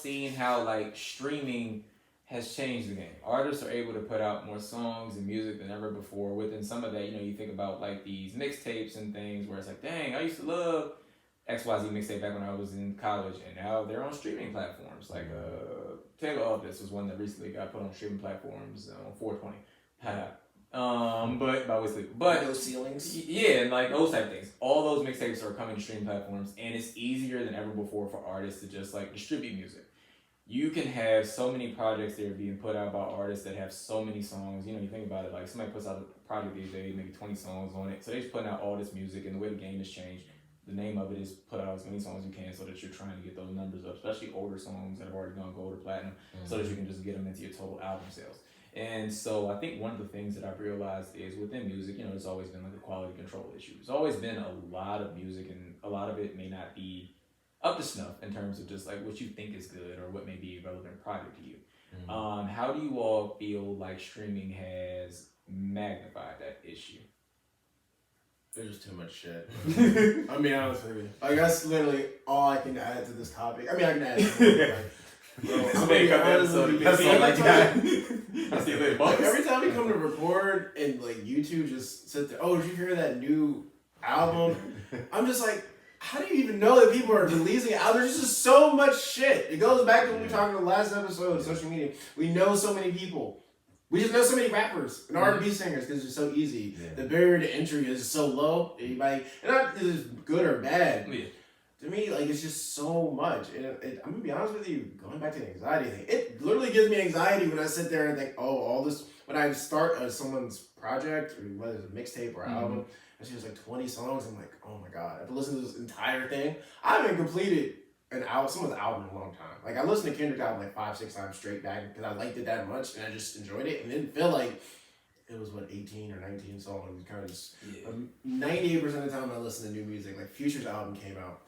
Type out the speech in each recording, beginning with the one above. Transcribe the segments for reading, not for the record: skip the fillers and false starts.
seeing how like streaming has changed the game. Artists are able to put out more songs and music than ever before. Within some of that, you think about like these mixtapes and things where it's like, dang, I used to love XYZ mixtape back when I was in college, and now they're on streaming platforms. Like Taylor Office was one that recently got put on streaming platforms on 420. But by Wesley. But those ceilings. Yeah, and like those type of things. All those mixtapes are coming to streaming platforms, and it's easier than ever before for artists to just like distribute music. You can have so many projects that are being put out by artists that have so many songs. You think about it, like somebody puts out a project these days, maybe 20 songs on it. So they're just putting out all this music, and the way the game has changed, the name of it is put out as many songs as you can so that you're trying to get those numbers up, especially older songs that have already gone gold or platinum, so that you can just get them into your total album sales. And so I think one of the things that I've realized is within music, there's always been like a quality control issue. There's always been a lot of music, and a lot of it may not be up to snuff in terms of just like what you think is good or what may be a relevant project to you. How do you all feel like streaming has magnified that issue? There's just too much shit. I mean, honestly, like that's literally all I can add to this topic. I mean, I can add every time we come to record and like YouTube just sit there, oh, did you hear that new album? I'm just like, how do you even know that people are releasing it out? There's just so much shit. It goes back to when we talked in the last episode of social media. We know so many people. We just know so many rappers and R&B singers because it's so easy. Yeah. The barrier to entry is so low. Anybody, and not because it's good or bad. Yeah. To me, like it's just so much. And I'm gonna be honest with you, going back to the anxiety thing, it literally gives me anxiety when I sit there and think, oh, all this. When I start someone's project, or whether it's a mixtape or album, and she has like 20 songs, I'm like, oh my god, I have to listen to this entire thing. I haven't completed someone's album in a long time. Like I listened to Kendrick album like 5-6 times straight back because I liked it that much and I just enjoyed it and didn't feel like it was 18 or 19 songs. It was kind of just 98% of the time I listened to new music. Like Future's album came out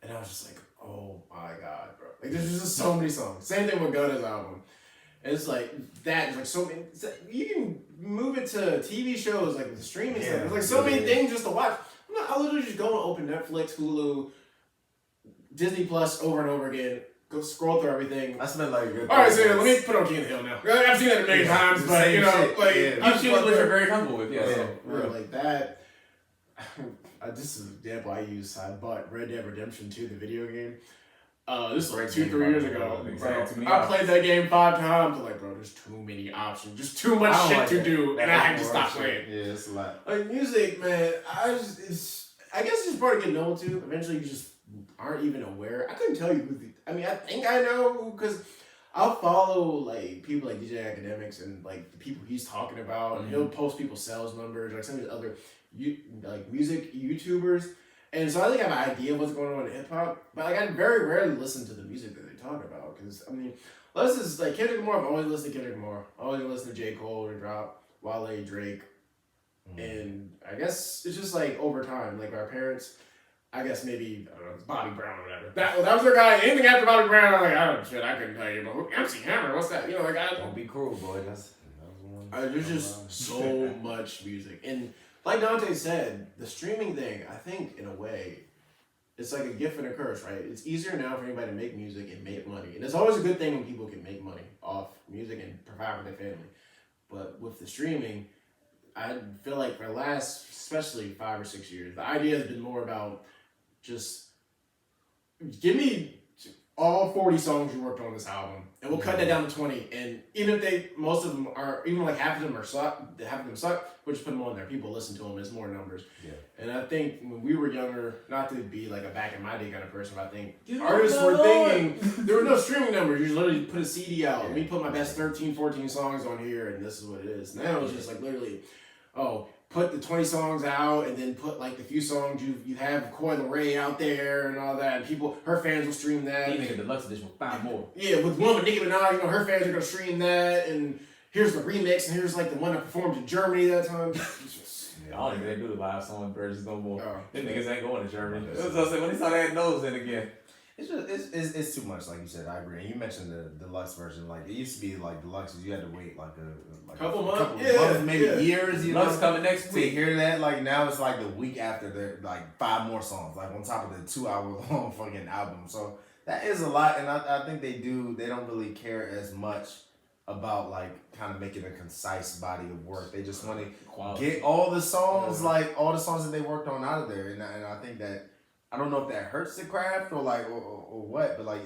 and I was just like, oh my god, bro. Like there's just so many songs. Same thing with Gunna's album. And it's like that. It's like so many. You can move it to TV shows like with streaming stuff. There's like so many things just to watch. I literally just go and open Netflix, Hulu, Disney Plus over and over again. Go scroll through everything. That's been like good. All right, so let me put on King of the Hill now. I've seen that a million times, but you know, like you choose what you're very comfortable with. Like that. This is an example I use. I bought Red Dead Redemption 2, the video game. This was like 2-3 years ago. I played that game 5 times. I'm like, bro, there's too many options, just too much shit to do, and I had to stop playing. Yeah, it's a lot. Like music, man. I guess it's just part of getting old too. Eventually, you just aren't even aware. I couldn't tell you I think I know because I'll follow like people like DJ Academics and like the people he's talking about, and he'll post people's sales numbers, like some of the other like music YouTubers. And so I think I have an idea of what's going on in hip hop, but like I very rarely listen to the music that they talk about because I mean, unless it's like Kendrick Lamar, I've always listened to Kendrick Lamar. I always listen to J. Cole and drop Wale, Drake, and I guess it's just like over time, like our parents. I guess maybe I don't know, it's Bobby Brown or whatever. That was their guy. Anything after Bobby Brown, I'm like, I couldn't tell you. But MC Hammer, what's that? You know, like don't be cruel, boy. That's one. There's just so much music and. Like Dante said, the streaming thing, I think, in a way, it's like a gift and a curse, right? It's easier now for anybody to make music and make money. And it's always a good thing when people can make money off music and provide for their family. But with the streaming, I feel like for the last, especially 5 or 6 years, the idea has been more about just give me all 40 songs you worked on this album, and we'll cut that down to 20. And even if most of them are, even like half of them suck, we'll just put them on there. People listen to them. It's more numbers. Yeah. And I think when we were younger, not to be like a back in my day kind of person, but I think artists were thinking there were no streaming numbers. You just literally put a CD out. Let me put my best 13, 14 songs on here, and this is what it is. Now it's just like literally, put the 20 songs out and then put like the few songs you have Coi Leray out there and all that. And her fans will stream that. Even the deluxe edition with 5 more. Yeah, with one with Nicki Minaj, her fans are gonna stream that, and here's the remix, and here's like the one that performed in Germany that time. I don't even do the live song versions no more. Them niggas ain't going to Germany. That's what I said when they start adding those in again. It's just it's too much, like you said. I agree. And you mentioned the deluxe version. Like it used to be like deluxes. You had to wait like a couple months, maybe years. You know, coming next week. To hear that, like now it's like the week after they're like 5 more songs, like on top of the 2-hour long fucking album. So That is a lot, and I think they don't really care as much about like kind of making a concise body of work. They just want to get all the songs, like all the songs that they worked on out of there, and I think that I don't know if that hurts the craft or like or what, but like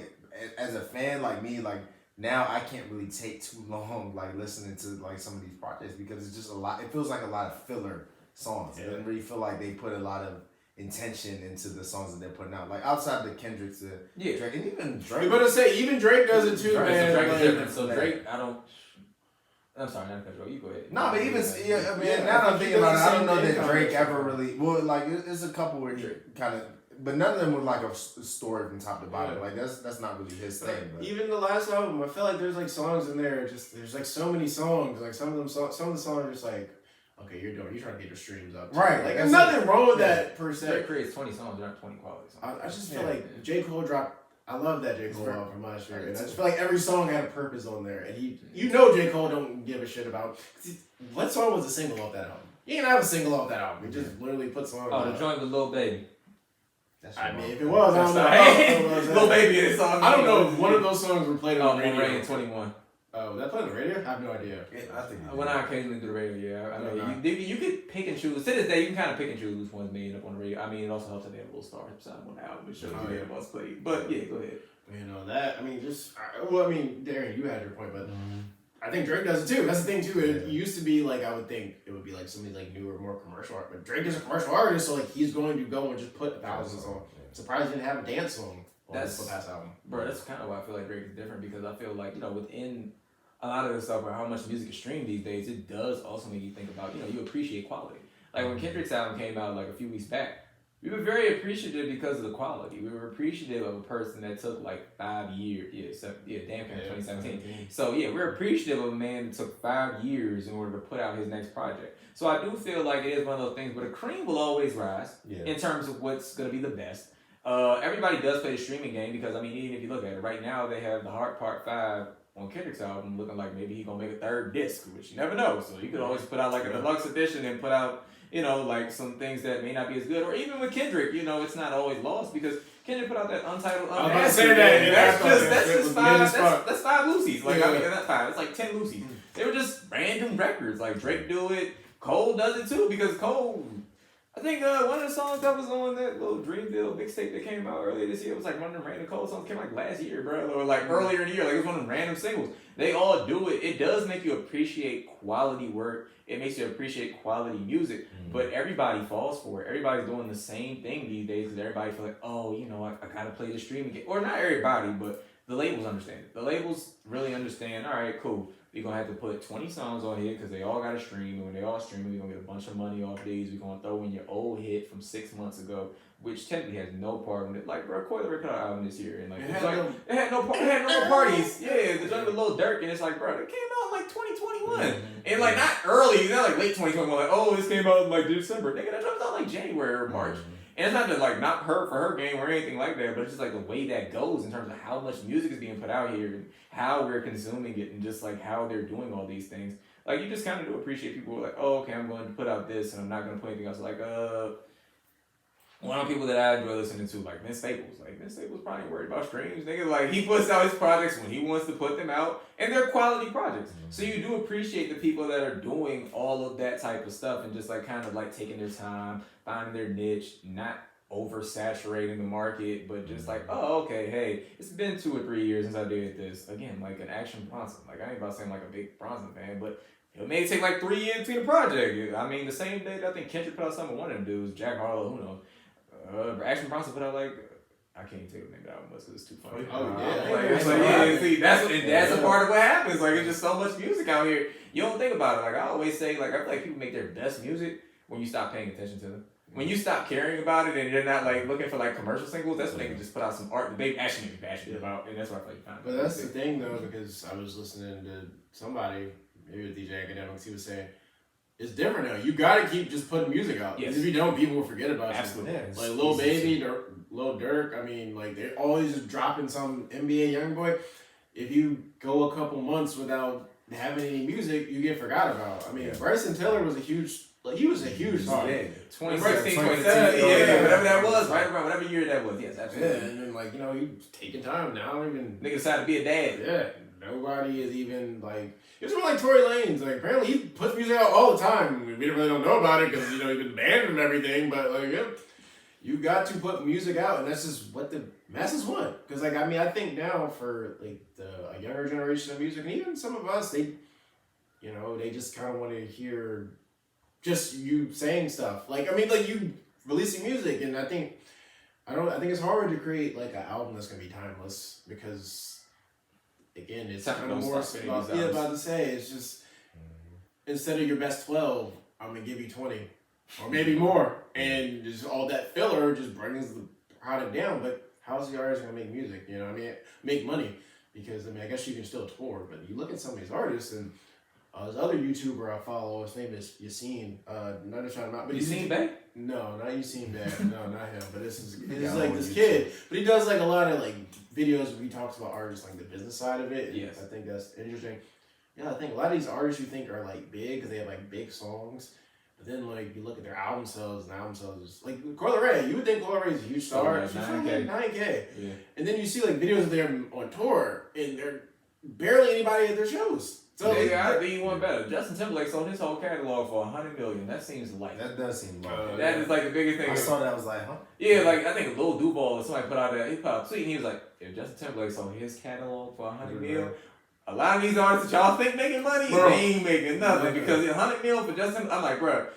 as a fan like me, like now I can't really take too long like listening to like some of these projects because it's just a lot. It feels like a lot of filler songs. It doesn't really feel like they put a lot of intention into the songs that they're putting out. Like outside the Kendrick to Drake, and even Drake. You're gonna say even Drake does it too, man. Drake is like, different. So Drake, I'm sorry, not to cut you off. You go ahead. No, but even I mean, now that I'm thinking about it, I don't know that Drake ever really. Well, like there's a couple where he kind of, but none of them were like a story from top to bottom. Like that's not really his thing. But. Even the last album, I feel like there's like songs in there. Just there's like so many songs. Like some of the songs are just like. Okay, you're trying to get your streams up. Too. Right. Like, there's nothing wrong with that, per se. Drake creates 20 songs, they're not 20 quality songs. I just feel like J. Cole dropped... I love that J. Cole album from last year. And I just feel like every song had a purpose on there. And you know J. Cole don't give a shit about... What song was a single off that album? He didn't have a single off that album. He just literally put songs the joint with Lil Baby. I mean, if it was, I don't know. Lil Baby is song. I don't know if one of those songs were played on the radio. Rain 21. Oh, that played on the radio? I have no idea. I think when I occasionally do the radio, I mean, you could pick and choose. To this day, you can kind of pick and choose which ones made up on the radio. I mean, it also helps that they have a little star beside one album, which shows you the most played. But yeah, go ahead. You know that. I mean, Darren, you had your point, but I think Drake does it too. That's the thing too. It used to be like I would think it would be like somebody like newer, more commercial art, but Drake is a commercial artist, so like he's going to go and just put 1,000 songs. Surprised he didn't have a dance song on this past album. Bro, that's kind of why I feel like Drake is different because I feel like within a lot of the stuff about how much music is streamed these days, it does also make you think about, you appreciate quality. Like when Kendrick's album came out like a few weeks back, we were very appreciative because of the quality. We were appreciative of a person that took like 5 years. 2017. So yeah, we're appreciative of a man that took 5 years in order to put out his next project. So I do feel like it is one of those things, but the cream will always rise in terms of what's going to be the best. Everybody does play the streaming game because, I mean, even if you look at it, right now they have The Heart Part 5 on Kendrick's album looking like maybe he's gonna make a third disc, which you never know. So you could always put out like a deluxe edition and put out, like some things that may not be as good. Or even with Kendrick, it's not always lost because Kendrick put out that untitled. I was about to say that. That's just five. That's 5 Lucy's. Like I mean, not 5. It's like 10 Lucy's. They were just random records. Like Drake do it. Cole does it too because Cole. I think one of the songs that was on that little Dreamville mixtape that came out earlier this year was like one of them random Cole songs. Came like last year, bro, or like earlier in the year. Like it was one of them random singles. They all do it. It does make you appreciate quality work. It makes you appreciate quality music. But everybody falls for it. Everybody's doing the same thing these days because everybody feel like, I gotta play the streaming game. Or not everybody, but the labels understand it. The labels really understand. All right, cool. We're going to have to put 20 songs on here because they all got to stream. And when they all stream, we're going to get a bunch of money off these. We're going to throw in your old hit from 6 months ago, which technically has no part in it. Like, bro, Coi Leray put out an album this year. And like, it had no parties. Yeah, the joint with Lil Durk. And it's like, bro, it came out in like 2021. And like, not early. Not like late 2021. Like, this came out in like December. Nigga, that dropped out like January or March. And it's not to like not her for her game or anything like that, but it's just like the way that goes in terms of how much music is being put out here and how we're consuming it and just like how they're doing all these things. Like you just kind of do appreciate people who are like, okay, I'm going to put out this and I'm not going to put anything else. Like one of the people that I enjoy listening to, like Vince Staples. Like Vince Staples probably worried about streams. Nigga, like he puts out his projects when he wants to put them out, and they're quality projects. So you do appreciate the people that are doing all of that type of stuff and just like kind of like taking their time, finding their niche, not oversaturating the market, but just like, okay, hey, it's been 2 or 3 years since I did this. Again, like an Action Bronson. Like I ain't about saying like a big Bronson fan, but it may take like 3 years between the project. I mean, the same day that I think Kendrick put out something, one of them dudes, Jack Harlow, who knows. Action Bronson put out like, I can't tell you the name of the album because it's too funny. That's a part of what happens. Like it's just so much music out here. You don't think about it. Like I always say, like I feel like people make their best music when you stop paying attention to them. When you stop caring about it and you're not like looking for like commercial singles, that's when they can just put out some art that they actually make you passionate about, and that's why I feel like you find it. But that's the thing though, because I was listening to somebody, maybe with DJ Academics, he was saying, it's different now. You gotta keep just putting music out. Yes. If you don't, people will forget about you. Absolutely. Yeah, like Lil Baby, Lil Durk, I mean, like they're always just dropping some NBA YoungBoy. If you go a couple months without having any music, you get forgot about. I mean, Bryson Tiller was a huge like he was a huge star. big. 2016, 2017, 2017, yeah. whatever that was, right around whatever year that was. Yes, Yeah, absolutely. and then like he's taking time now. Even Nigga decided to be a dad. yeah, nobody is even like. It's more like Tory Lanez. Like apparently he puts music out all the time. We really don't know about it because he's been banned and everything. But like you got to put music out, and that's just what the masses want. Because like I think now for like a younger generation of music, and even some of us, they just kind of want to hear just you saying stuff. Like you releasing music, and I think it's hard to create like an album that's gonna be timeless because again it's kind of more about to say it's just instead of your best 12, I'm gonna give you 20 or maybe more, and just all that filler just brings the product down. But how's the artist gonna make music? Make money because I guess you can still tour, but you look at some of these artists and. This other YouTuber I follow, his name is Yassine. Not to shout him out, but Yassine Bey? No, not Yassine Bey. No, not him. But it's Yeah, like this kid. But he does like a lot of like videos where he talks about artists, like the business side of it. Yes. I think that's interesting. Yeah, I think a lot of these artists you think are like big because they have like big songs. But then like you look at their album sales, and album sales is like Coil Ray. You would think Coil Ray is a huge star. Yeah, She's 9K. like 9K. Yeah. And then you see like videos of them on tour, and they're barely anybody at their shows. So I think you want better. Justin Timberlake sold his whole catalog for $100 million. That seems light. That does seem low. That is like the biggest thing. I saw that. I was like, huh? Yeah, like I think Lil Duval or somebody put out a tweet and he was like, if Justin Timberlake sold his catalog for $100 million, a lot of these artists that y'all think making money, Bro. they ain't making nothing because $100 million for Justin. I'm like, bro,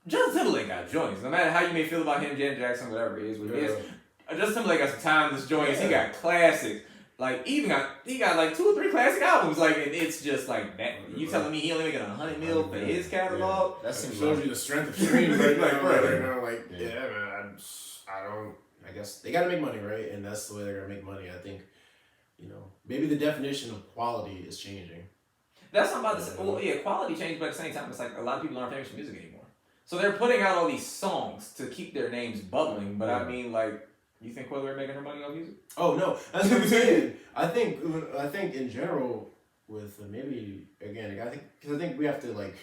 Justin Timberlake got joints. No matter how you may feel about him, Janet Jackson, whatever it is, what it is. Justin Timberlake got some timeless joints. He got classics. Like he got like 2 or 3 classic albums. Like and it's just like that. You telling me he only making $100 million for his catalog? That shows you the strength of streams right Like, now. bro. Man, I guess they gotta make money, right? And that's the way they're gonna make money. I think, maybe the definition of quality is changing. That's what I'm about to say. Well, yeah, quality changed, but at the same time, it's like a lot of people aren't famous for music anymore. So they're putting out all these songs to keep their names bubbling. But I mean, like. You think Coil Ray making her money on music? Oh no, that's what I'm saying. I think in general with maybe again, because I think we have to like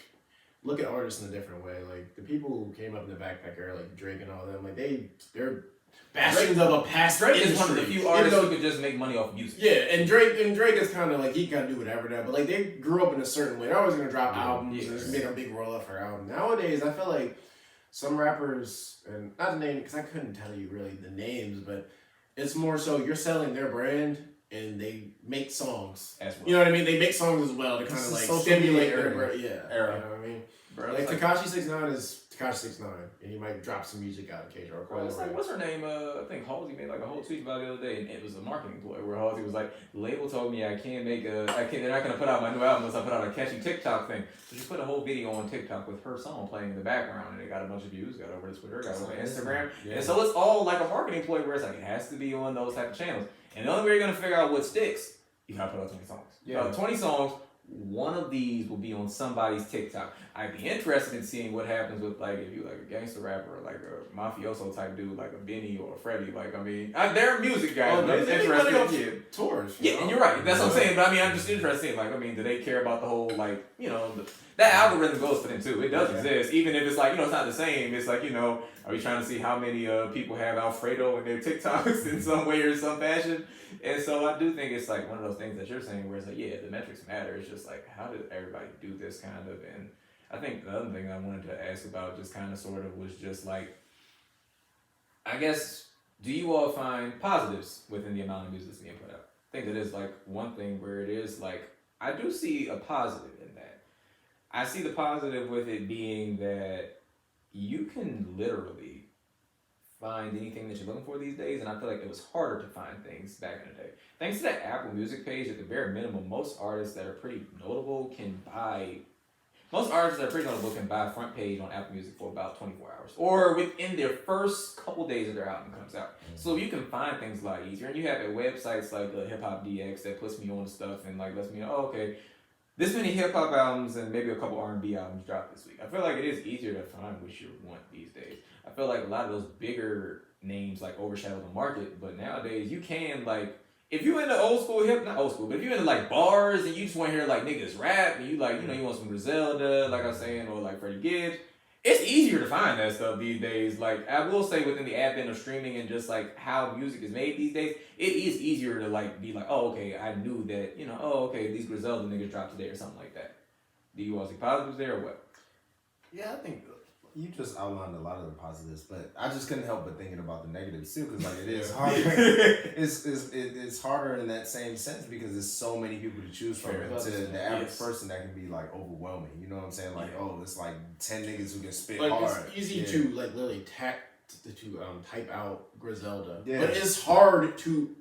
look at artists in a different way. Like the people who came up in the backpack era, like Drake and all them, like they're bastions of a past Drake industry. is one of the few artists who could just make money off music. Yeah, and Drake is kind of like he can do whatever now, but like they grew up in a certain way. They're always gonna drop albums and just make a big roll up for album. Nowadays, I feel like. Some rappers, and not the name, because I couldn't tell you really the names, but it's more so you're selling their brand and they make songs. As well. You know what I mean? They make songs as well to kind of like stimulate their brand. Yeah. Era. You know what I mean? Bro, like like Tekashi 6ix9ine is Tekashi 6ix9ine, and he might drop some music out occasionally. Bro, it's like, what's her name? I think Halsey made like a whole tweet about it the other day, and it was a marketing ploy where Halsey was like, the label told me they're not gonna put out my new album unless I put out a catchy TikTok thing. So she put a whole video on TikTok with her song playing in the background, and it got a bunch of views, got over to Twitter, got over to Instagram. Yeah. And so it's all like a marketing ploy where it's like, it has to be on those type of channels. And the only way you're gonna figure out what sticks, you gotta put out 20 songs. Yeah. 20 songs, one of these will be on somebody's TikTok. I'd be interested in seeing what happens with like if you like a gangster rapper or like a mafioso type dude like a Benny or a Freddie. Like I mean, they're music guys. Oh, but I'm they interested in tours. yeah, and you're right. That's what I'm saying. But I mean, I'm just interested in like I mean, do they care about the whole like that algorithm goes for them too. It does exist, even if it's like it's not the same. It's like are we trying to see how many people have Alfredo in their TikToks in some way or some fashion? And so I do think it's like one of those things that you're saying where it's like, yeah, the metrics matter. It's just like, how did everybody do this kind of? And I think the other thing I wanted to ask about just kind of sort of was just like, I guess, do you all find positives within the amount of music that's being put out? I think that is like one thing where it is like, I do see a positive in that. I see the positive with it being that you can literally find anything that you're looking for these days, and I feel like it was harder to find things back in the day. Thanks to that Apple Music page, at the bare minimum, most artists that are pretty notable can buy front page on Apple Music for about 24 hours, or within their first couple days of their album comes out. So you can find things a lot easier, and you have websites like Hip Hop DX that puts me on stuff and like lets me know, oh, okay, this many hip hop albums and maybe a couple R&B albums dropped this week. I feel like it is easier to find what you want these days. I feel like a lot of those bigger names like overshadow the market, but nowadays you can like, if you into old school not old school, but if you into like bars and you just want to hear like niggas rap and you like, you want some Griselda, like I was saying, or like Freddie Gibbs, it's easier to find that stuff these days. Like I will say, within the advent of streaming and just like how music is made these days, it is easier to like be like, oh okay, I knew that, you know, oh okay, these Griselda niggas dropped today or something like that. Do you all see positives there or what? Yeah, I think you just outlined a lot of the positives, but I just couldn't help but thinking about the negatives too, because like it is harder. it's harder in that same sense because there's so many people to choose from. And to the average person, that can be like overwhelming. You know what I'm saying? Like, oh, it's like 10 niggas who can spit like, hard. It's easy to like literally type out Griselda, but it's hard to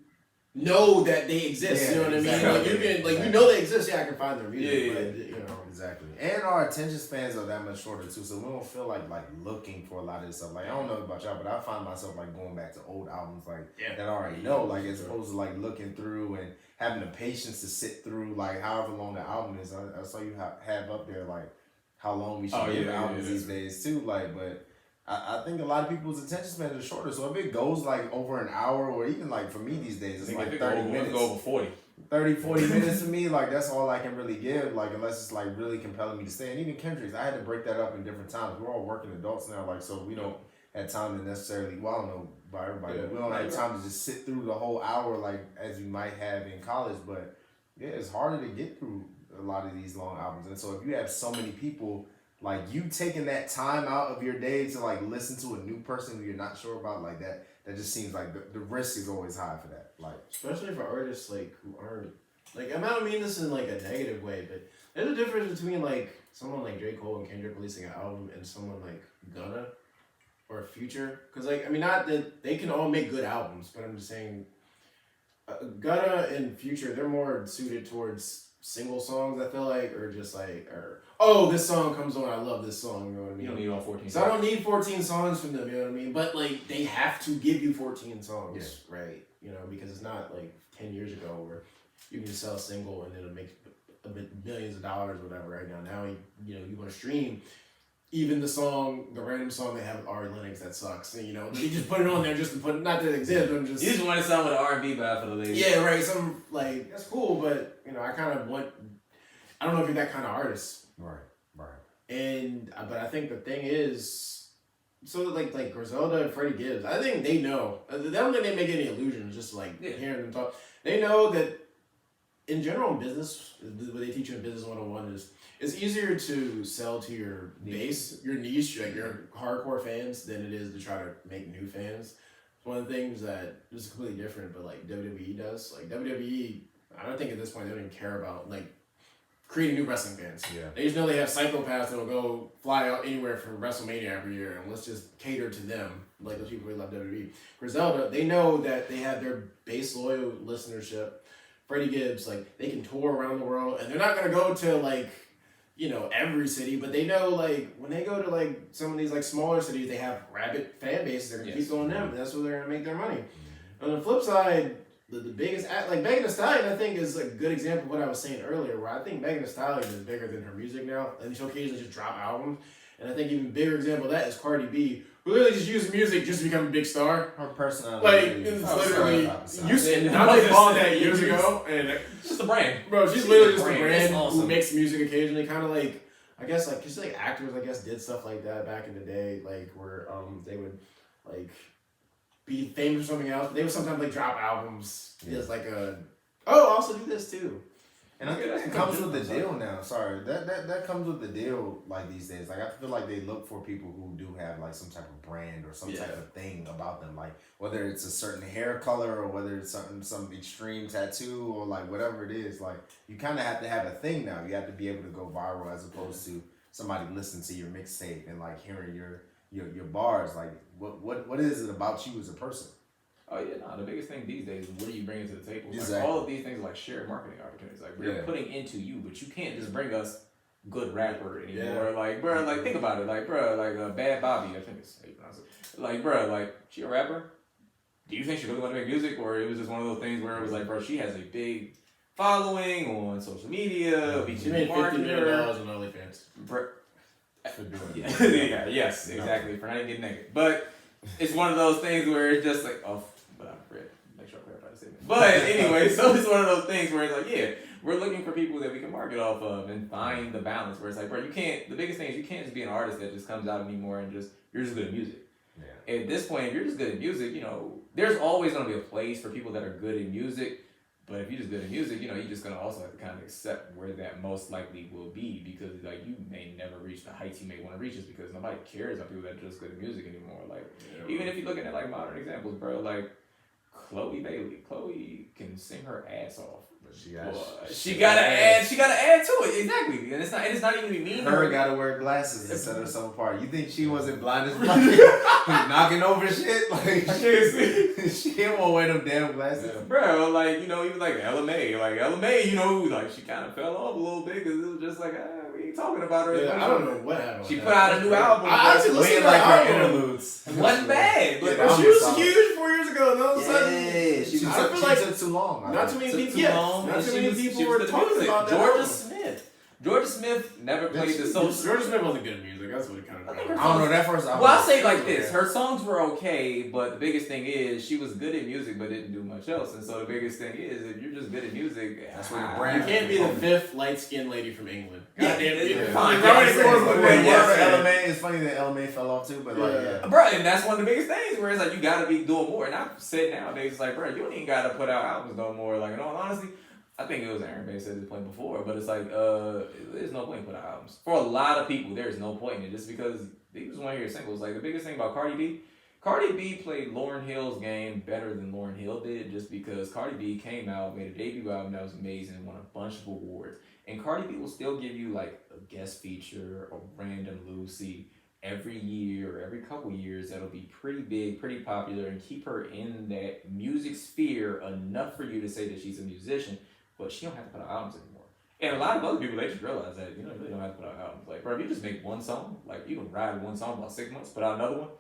know that they exist. You know what I mean? Like you can you know they exist. Yeah, I can find their music. But, you know. Exactly. And our attention spans are that much shorter too, so we don't feel like looking for a lot of this stuff. Like I don't know about y'all, but I find myself like going back to old albums that I already know, like as opposed to like looking through and having the patience to sit through like however long the album is. I saw you have up there like how long we should give albums these days too. Like, but I think a lot of people's attention spans are shorter. So if it goes like over an hour, or even like for me these days, it's like 30 minutes. Go over 40. 30, 40 minutes to me, like that's all I can really give, like unless it's like really compelling me to stay. And even Kendrick's, I had to break that up in different times. We're all working adults now, like so we don't have time to necessarily, well I don't know about everybody, but we don't have time to just sit through the whole hour like as you might have in college. But yeah, it's harder to get through a lot of these long albums. And so if you have so many people, like you taking that time out of your day to like listen to a new person who you're not sure about, like that just seems like the risk is always high for that. Like especially for artists like who aren't like, I don't mean this in like a negative way, but there's a difference between like someone like J. Cole and Kendrick releasing an album and someone like Gunna or Future. Cause like, I mean, not that they can all make good albums, but I'm just saying Gunna and Future, they're more suited towards single songs, I feel like, or just like, or oh, this song comes on, I love this song, you know what I mean? You don't need all 14 So I don't need 14 songs from them, you know what I mean? But like, they have to give you 14 songs, right? You know, because it's not like 10 years ago where you can just sell a single and then it'll make millions of dollars or whatever. Right now, you know, you want to stream even the random song they have with Ari Lennox that sucks. And, you know, you just put it on there just to put, not that it exists, but just. You just want to sound with an R&B vibe for the ladies. Yeah, right. Some like that's cool, but you know, I kind of want. I don't know if you're that kind of artist. Right. And but I think the thing is, so like Griselda and Freddie Gibbs, I think they know. I don't think they make any illusions. Just like hearing them talk, they know that. In general, in business, what they teach you in Business 101 is it's easier to sell to your base, your niche, like your hardcore fans, than it is to try to make new fans. It's one of the things that is completely different, but like WWE does. Like WWE, I don't think at this point they don't even care about like creating new wrestling fans. Yeah. They just know they have psychopaths that'll go fly out anywhere for WrestleMania every year, and let's just cater to them, like those people who love WWE. Griselda, they know that they have their base loyal listenership. Freddie Gibbs, like, they can tour around the world, and they're not going to go to, like, you know, every city, but they know, like, when they go to, like, some of these, like, smaller cities, they have rabid fan bases. They're going to keep going them, and that's where they're going to make their money. On the flip side, the biggest, like, Megan Thee Stallion, I think, is a good example of what I was saying earlier, where I think Megan Thee Stallion is bigger than her music now, and she'll occasionally just drop albums. And I think even bigger example of that is Cardi B, who literally just used music just to become a big star. Her personality. Like, it's literally, Dante bought that years ago, and it's just a brand. Bro, she's literally just a brand who makes music occasionally, kind of like, I guess, like, cause like actors, I guess, did stuff like that back in the day, like, where, they would, like, be famous for something else, but they would sometimes, like, drop albums as, like, I'll also do this, too. And I think that comes with the deal now. Sorry, that comes with the deal. Like these days, like I feel like they look for people who do have like some type of brand or some type of thing about them. Like whether it's a certain hair color or whether it's some extreme tattoo or like whatever it is. Like you kind of have to have a thing now. You have to be able to go viral as opposed to somebody listening to your mixtape and like hearing your bars. Like what is it about you as a person? Oh yeah, no. The biggest thing these days is what are you bringing to the table? Exactly. Like all of these things are like shared marketing opportunities. Like we're putting into you, but you can't just bring us good rapper anymore. Like bro, like think about it. Like bro, like Bad Bobby, I think it's how you pronounce it. Like bro, like she a rapper. Do you think she really want to make music, or it was just one of those things where it was like, bro, she has a big following on social media. She made $50 million on OnlyFans. Bro, for doing yeah, yes, exactly. For not even getting naked, but it's one of those things where it's just like, oh, but I'm afraid. Make sure I clarify that statement. But anyway, so it's one of those things where it's like, yeah, we're looking for people that we can market off of and find the balance where it's like, bro, you can't. The biggest thing is you can't just be an artist that just comes out anymore and you're just good at music. Yeah. At this point, if you're just good at music, there's always gonna be a place for people that are good at music. But if you're just good at music, you're just gonna also have to kind of accept where that most likely will be because like you may never reach the heights you may want to reach just because nobody cares about people that are just good at music anymore. Like even if you're looking at like modern examples, bro, like Chloe Bailey. Chloe can sing her ass off. She gotta add to it, exactly. And it's not even mean. Her gotta wear glasses to set herself apart. You think she wasn't blind as fuck, knocking over shit? Like she didn't want to wear them damn glasses, bro. Like even like Ella May, like she kind of fell off a little bit because it was just like we ain't talking about her. Yeah, I don't know what happened. She put out a new album. I actually listened to her interludes. It wasn't bad. But she was huge 4 years ago, and all of a sudden, she took too long. Not too many people. Not too many people were talking about that. Georgia Smith never played the soul. Georgia Smith wasn't good at music. That's what it kind of. I don't know that first album. Well, I'll say it like this: her songs were okay, but the biggest thing is she was good at music, but didn't do much else. And so the biggest thing is, if you're just good at music, that's where the brand. You can't be the fifth light-skinned lady from England. Fine. It's funny that Ella May fell off too, but bro, and that's one of the biggest things where it's like you gotta be doing more. And I've said nowadays, it's like, bro, you don't even gotta put out albums no more. Like in all honesty. I think it was Aaron Bay said this point before, but it's like, there's no point in putting out albums. For a lot of people, there's no point in it just because they just want to hear singles. Like, the biggest thing about Cardi B played Lauryn Hill's game better than Lauryn Hill did just because Cardi B came out, made a debut album that was amazing, and won a bunch of awards. And Cardi B will still give you, like, a guest feature, a random Lucy, every year or every couple years that'll be pretty big, pretty popular, and keep her in that music sphere enough for you to say that she's a musician. But she don't have to put out albums anymore. And a lot of other people, they just realize that, you really don't have to put out albums. Like, bro, if you just make one song, like, you can ride one song about 6 months, put out another one,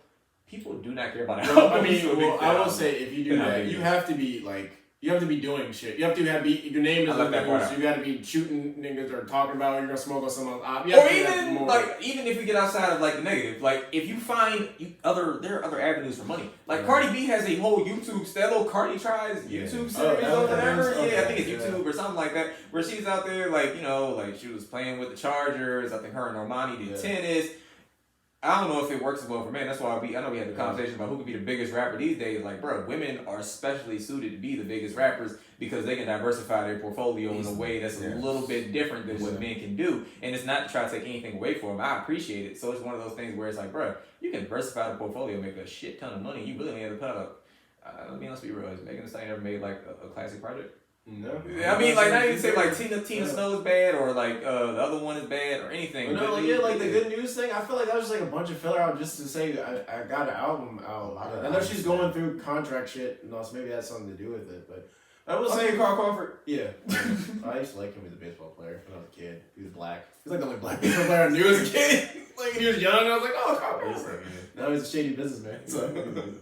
people do not care about albums. I mean, I will say, if you do that, you have to be, like, you have to be doing shit. You have to your name is in the news. You got to be shooting niggas or talking about you're gonna smoke on someone's op. Or even if we get outside of like the negative, like if you find there are other avenues for money. Like Cardi B has a whole YouTube, that little Cardi Tries YouTube series or whatever. I think it's YouTube or something like that, where she's out there like like she was playing with the Chargers. I think her and Normani did tennis. I don't know if it works as well for men. That's why I know we had the conversation about who could be the biggest rapper these days. Like, bro, women are especially suited to be the biggest rappers because they can diversify their portfolio in a way that's a little bit different than what men can do. And it's not to try to take anything away from them. I appreciate it. So it's one of those things where it's like, bro, you can diversify the portfolio, make a shit ton of money. You really only have to put out let's be real. Has Megan Thee Stallion ever made like a classic project? No. I mean, like, not even say like Tina Snow's bad or like the other one is bad or anything. But no, like the good news thing. I feel like that was just like a bunch of filler out just to say I got an album out. I know she's going through contract shit, and also maybe that's something to do with it. But I will say Carl Crawford. Yeah, I used to like him as a baseball player when I was a kid. He was black. He was like the only black baseball player I knew as a kid. Like he was young, and I was like, oh, Carl Crawford. Now he's a shady businessman. So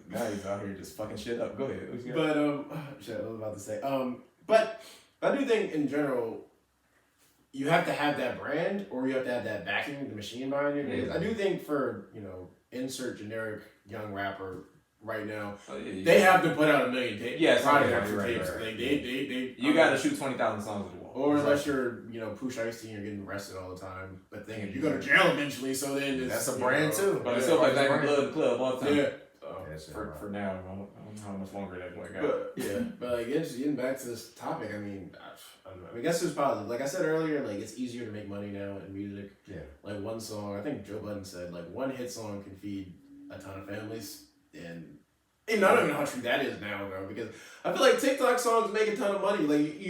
now he's out here just fucking shit up. Go ahead. But shit, I was about to say but I do think in general, you have to have that brand or you have to have that backing, the machine behind you. Because I do think for, insert generic young rapper right now, they have to put out 1 million tapes. Yes, projects right. They you got to shoot 20,000 songs at the wall. Or unless you're, Pooh Shiesty and you're getting arrested all the time. But then you go to jail eventually, so then that's a brand too. But it's still like Back in Blood Club all the time. Yeah. For now, I don't know how much longer that boy got. But like getting back to this topic, I mean, I don't know. I guess it's positive. Like I said earlier, like it's easier to make money now in music. Yeah. Like one song, I think Joe Budden said, like one hit song can feed a ton of families, and I don't even know how true that is now, bro. Because I feel like TikTok songs make a ton of money. Like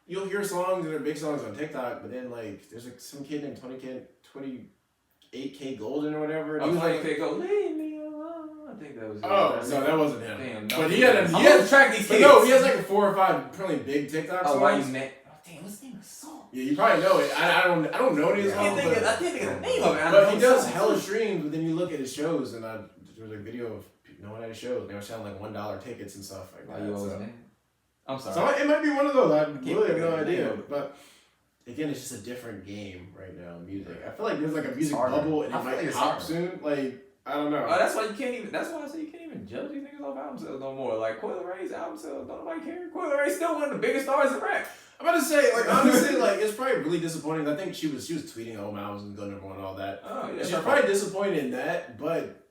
you'll hear songs and they're big songs on TikTok, but then like there's like some kid named 28K Golden or whatever. And he was like, leave me alone. I think that was. No, that wasn't him. Damn, but he had to track these kids. No, he has like a 4 or 5 probably big TikTok songs. Why you met? Damn, what's the name of the song? Yeah, you probably know it. I don't know any of his songs. I can't think of the name of it. But he does hella streams. But then you look at his shows, and there was a video of no one at his shows. They were selling like $1 tickets and stuff like that. I'm sorry. So it might be one of those. I really have no idea. But again, it's just a different game right now in music. I feel like there's like a music bubble, and it might pop soon. Like I don't know. Oh, that's why you can't even. That's why I say you can't even judge these niggas off album sales no more. Like Coi Leray's album sales, don't nobody care. Coi Leray still one of the biggest stars in rap. I'm about to say, like, honestly, like, it's probably really disappointing. I think she was tweeting home albums and go number one and all that. Oh yeah, She's probably disappointed in that, but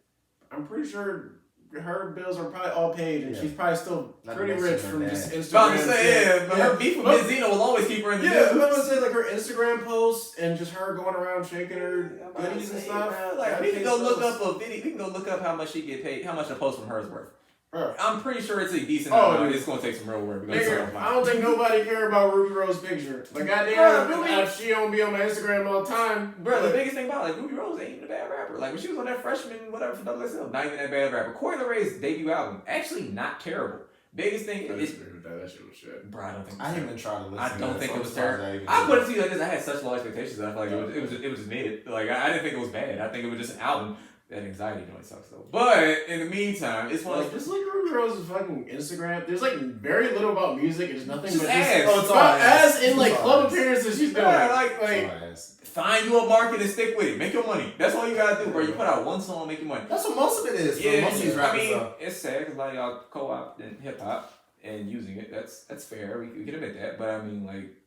I'm pretty sure her bills are probably all paid, and she's probably still pretty rich from just Instagram. About to say, yeah, but her beef with Benzino will always keep her in the news. I'm about to say, like, her Instagram posts and just her going around shaking her goodies and stuff. Like, we can go look up a video. We can go look up how much she get paid, how much a post from her is worth. I'm pretty sure it's a decent amount. It's gonna take some real work. Nigga, I don't think nobody care about Ruby Rose's picture. Like, goddamn, she don't be on my Instagram all the time. Bro, the biggest thing about it, like, Ruby Rose ain't even a bad rapper. Like, when she was on that freshman, whatever, for WSL, not even that bad rapper. Coi Leray's debut album, actually not terrible. Biggest thing is... That shit was shit. Bro, I don't think I didn't even try to listen. I don't think it was terrible. I put it to you like this. I had such low expectations that I feel like it was just needed. Like, I didn't think it was bad. I think it was just an album. That anxiety joint sucks though. But in the meantime, it's one of just like Ruby Rose's fucking Instagram. There's like very little about music. It's nothing just but ass. Just it's all ass in like club appearances she's doing. Yeah, like find you a market and stick with it. Make your money. That's all you gotta do, bro. You put out one song, make your money. That's what most of it is. Yeah, most of these rappers. I mean, it's sad because a lot of y'all co-opt in hip hop and using it. That's fair. We can admit that. But I mean, like.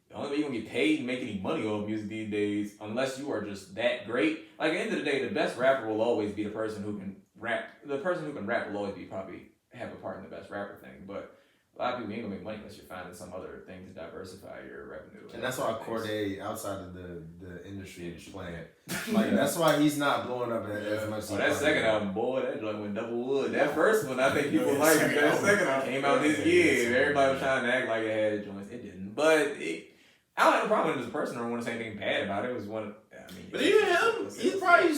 The only way you're gonna get paid and make any money off music these days, unless you are just that great. Like at the end of the day, the best rapper will always be the person who can rap. The person who can rap will always be probably have a part in the best rapper thing. But a lot of people ain't gonna make money unless you're finding some other thing to diversify your revenue. And that's why Cordae outside of the industry is playing. Like that's why he's not blowing up as much. Oh, that second album, boy, that joint went double wood. That first one, I think people liked it. That second album came out this year. Everybody was trying to act like it had joints. It didn't, but I don't have a problem with him as a person. I don't want to say anything bad about it. It was one. But even him, he's probably.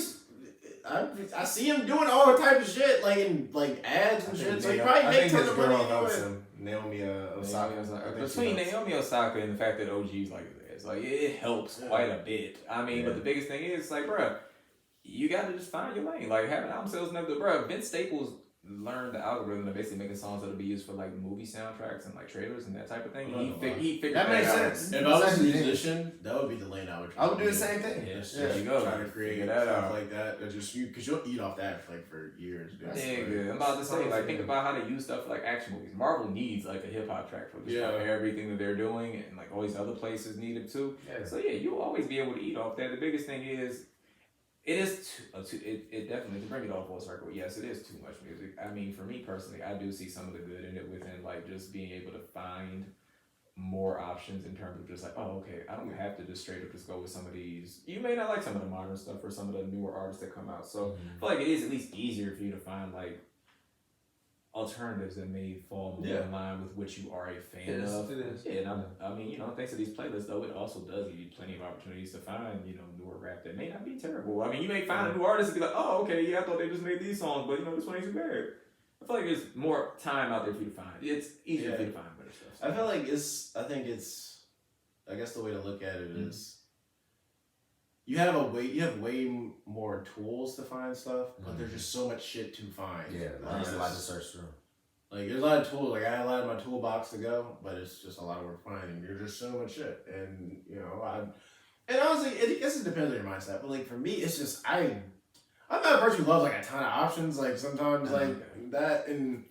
I see him doing all the type of shit, like in like ads and shit. So he probably makes tons of money anyway. Naomi Osaka. Between Naomi Osaka and the fact that OG's like this, like it helps quite a bit. I mean, but the biggest thing is like, bro, you got to just find your lane. Like having album sales never, bro. Vince Staples learned the algorithm of basically making songs that'll be used for like movie soundtracks and like trailers and that type of thing. He figured that makes sense. If I was a musician, that would be the lane I would try. I would do the same thing. There you go. Trying to create stuff like that. Or just because you'll eat off that for years. I'm about to say, like, think about how they use stuff for, like action movies. Marvel needs like a hip hop track for just everything that they're doing, and like all these other places need it too. So you'll always be able to eat off that. The biggest thing is. It is it definitely, to bring it all full circle, yes, it is too much music. I mean, for me personally, I do see some of the good in it within like just being able to find more options in terms of just like, oh, okay, I don't have to just straight up just go with some of these. You may not like some of the modern stuff or some of the newer artists that come out. So I feel like it is at least easier for you to find like alternatives that may fall more in line with what you are a fan of. It is. Yeah, and I mean, you know, thanks to these playlists, though, it also does give you plenty of opportunities to find, you know, newer rap that may not be terrible. I mean, you may find a new artist and be like, oh, okay, yeah, I thought they just made these songs, but, you know, this one ain't too bad. I feel like there's more time out there for you to find. It's easier for you to find better stuff. So. I feel like I guess the way to look at it is, you have way more tools to find stuff, but there's just so much shit to find. Yeah, there's a lot to search through. Like there's a lot of tools. Like I had a lot in my toolbox to go, but it's just a lot of work finding. There's just so much shit, and you know, and honestly, I guess it depends on your mindset. But like for me, it's just I'm not a person who loves like a ton of options. Like sometimes like that, and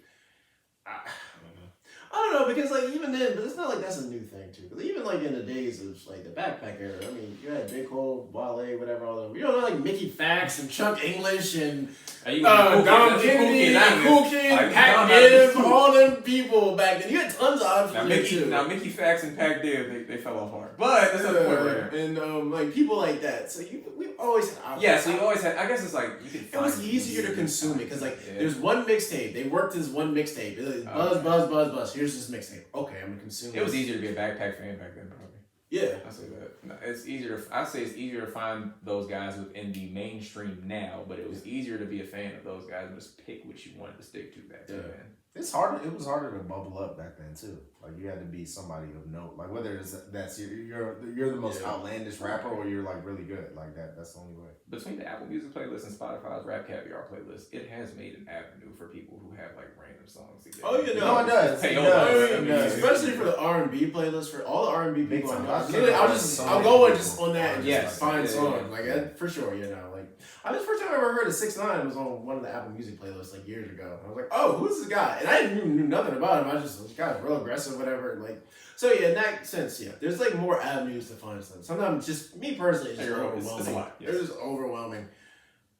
I don't know, because like even then, but it's not like that's a new thing too. Because even like in the days of like the backpack era, I mean, you had J. Cole, Wale, whatever, all them. You know, like Mickey Fax and Chuck English and Dom Kennedy, Cool Kid, Pac Div, all them people back then. You had tons of options. Now Mickey Fax and Pac Div, they fell off hard. But that's the point right there. And like people like that. So we've always had options. Yeah, so you always had. I guess it's like you could. It was easier to consume it because like there's one mixtape. They worked as one mixtape. Buzz. Here's this mixtape. Okay, I'm gonna consume it. It was easier to be a backpack fan back then, probably. Yeah, I say that. No, it's easier. I say it's easier to find those guys within the mainstream now, but it was easier to be a fan of those guys and just pick what you wanted to stick to back then. It's harder. It was harder to bubble up back then too. Like you had to be somebody of note. Like whether that's you're the most outlandish rapper or you're like really good. Like that's the only way. Between the Apple Music playlist and Spotify's Rap Caviar playlist, it has made an avenue for people who have like random songs to get. Oh, you know, it does. It does. Especially for the R&B playlist, for all the R&B people I know. I'll go just on that and just find songs like that for sure. You know, like I was the first time I ever heard of 6ix9ine was on one of the Apple Music playlists like years ago. I was like, oh, who's this guy? And I didn't knew nothing about him. I just this guy's real aggressive, whatever. Like, so yeah, in that sense, yeah, there's like more avenues to find stuff. Sometimes just me personally, it's just overwhelming. It's a lot. Yes. It's just overwhelming,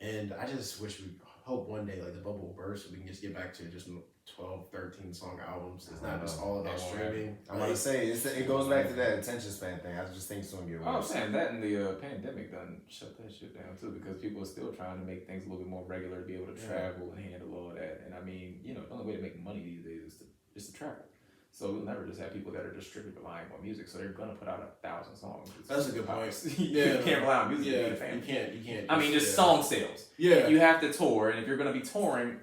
and I just wish we hope one day like the bubble will burst, so we can just get back to just 12, 13 song albums. It's not just all about streaming. I'm gonna say it goes back to that attention span thing. I just think it's gonna get worse. Oh, I'm saying that and the pandemic done shut that shit down too, because people are still trying to make things a little bit more regular to be able to travel and handle all that. And I mean, you know, the only way to make money these days is to travel. So we'll never just have people that are distributors relying on music. So they're gonna put out 1,000 songs. That's a good point. You can't rely on music. Yeah, to be a fan. you can't. I mean, just song sales. Yeah, You have to tour, and if you're gonna be touring,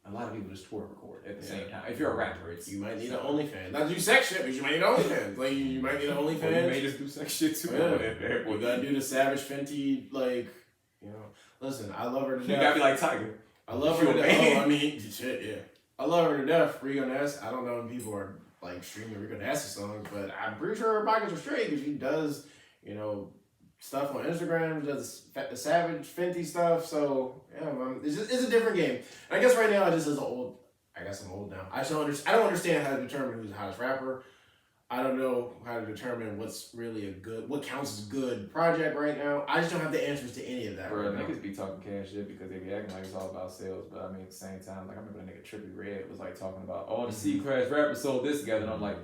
a lot of people just tour and record at the same time. If you're a rapper, it's you might need an OnlyFans. Not to do sex shit, but you might need an OnlyFans. Like you might need an OnlyFans. Or you may just do sex shit too. Yeah. You gotta do the Savage Fenty, like, you know. Listen, I love her to death. You gotta be like Tiger. I love her to death. Oh, I mean, shit, yeah. I love her to death. Rico Ness. I don't know if people are like streaming Rico Ness songs, but I'm pretty sure her pockets are straight because she does, you know, stuff on Instagram, does the Savage Fenty stuff. So yeah, it's a different game. And I guess right now I just as old. I guess I'm old now. I don't understand how to determine who's the hottest rapper. I don't know how to determine what's really what counts as a good project right now. I just don't have the answers to any of that. Bro, right now. niggas be talking cash shit because they be acting like it's all about sales. But I mean, at the same time, like I remember that nigga Trippie Redd was like talking about all the C-Class rappers sold this together, and I'm like,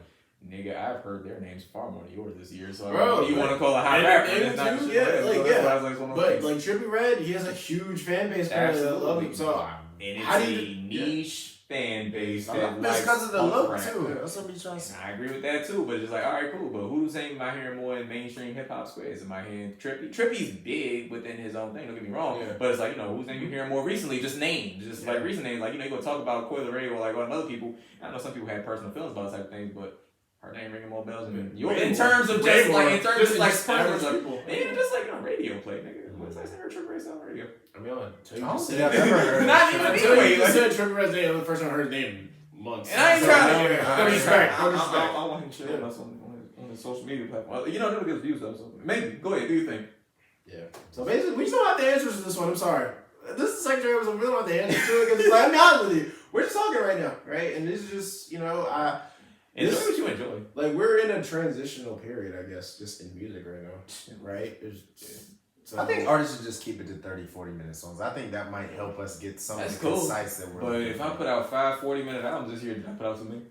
nigga, I've heard their names far more than yours this year. So Bro, you want to call a hot rapper? It's not too, shit. yeah, like, yeah. But like like Trippie Redd, he has a huge fan base. Absolutely. Love him. So and it's how do a you, niche fan base that That's likes because of the punk look rap. too. That's what we trying to say. I agree with that too, but it's just like, all right, cool. But who's saying am I hearing more in mainstream hip hop squares? Am I hearing Trippie? Trippie's big within his own thing. Don't get me wrong. Yeah. But it's like, you know, who's name you hearing more recently? Just names, just like recent names. Like, you know, you go talk about Coi Leray or like on other people. I know some people had personal feelings about type of things, but her name ringing more bells than yours. In terms of just like personal stuff. Yeah, just like on radio play, nigga. What's that saying? Trippie Redd on radio. I mean, until you I don't just think said I've ever heard Not it. even until you anyway. said Trippie Redd's name, the first time I heard his name in months. And I ain't trying to. No respect. I want him to share us on the social media platform. You know, never gets views though. So maybe go ahead. Do you think? Yeah. So basically, we just don't have the answers to this one. I'm sorry. This is Secretary was we don't have the answers to it because I'm honest with you. We're just talking right now, right? And this is just, you know, Enjoy what you enjoy. like we're in a transitional period, I guess, just in music right now, right? So I think artists should just keep it to 30, 40-minute songs. I think that might help us get some That's of the cool. concise that we're But looking if I for. put out 5 40-minute albums this year, did I put out too many?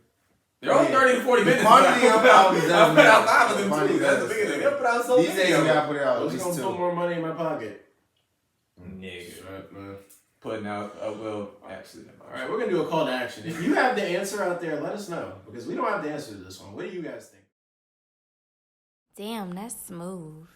They're only 30 to 40 minutes. quantity but of I albums put doesn't out matter. 5 of them Quantity too. That's the doesn't biggest thing. matter. They'll put out so These many. days you of them. gotta put it out I at was least gonna put 2. more money in my pocket. Nigga. Shut, man. Putting out, well, actually. All right, we're gonna do a call to action. If you have the answer out there, let us know because we don't have the answer to this one. What do you guys think? Damn, that's smooth.